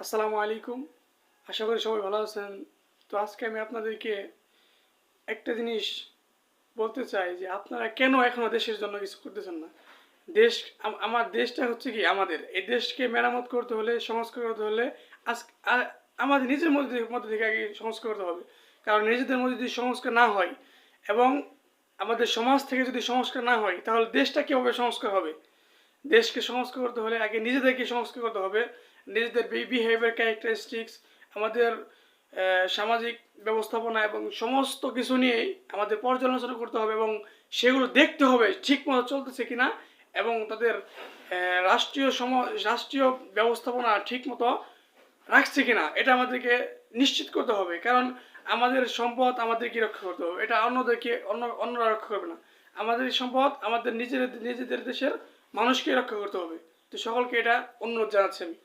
আসসালামু আলাইকুম। আশা করি সবাই ভালো আছেন। তো আজকে আমি আপনাদেরকে একটা জিনিস বলতে চাই যে আপনারা কেন এখনো দেশের জন্য কিছু করতেছেন না। দেশ আমার দেশটা হচ্ছে কি আমাদের। এই দেশকে মেরামত করতে হলে, সংস্কার করতে হলে আজ আ আমাদের নিজের মধ্যে থেকে আগে সংস্কার করতে হবে। কারণ নিজেদের মধ্যে যদি সংস্কার না হয় এবং আমাদের সমাজ থেকে যদি সংস্কার না হয় তাহলে দেশটা কীভাবে সংস্কার হবে? দেশকে সংস্কার করতে হলে আগে নিজেদেরকে সংস্কার করতে হবে। নিজেদের বিহেভিয়ার ক্যারেক্টারিস্টিক্স, আমাদের সামাজিক ব্যবস্থাপনা এবং সমস্ত কিছু নিয়েই আমাদের পর্যালোচনা করতে হবে এবং সেগুলো দেখতে হবে ঠিকমতো চলতেছে কিনা এবং তাদের রাষ্ট্রীয় ব্যবস্থাপনা ঠিকমতো রাখছে কিনা এটা আমাদেরকে নিশ্চিত করতে হবে। কারণ আমাদের সম্পদ আমাদেরকে রক্ষা করতে হবে, এটা অন্যরা রক্ষা করবে না। আমাদের সম্পদ আমাদের নিজেদের দেশের মানুষকে রক্ষা করতে হবে। তো সকলকে এটা অনুরোধ জানাচ্ছি আমি।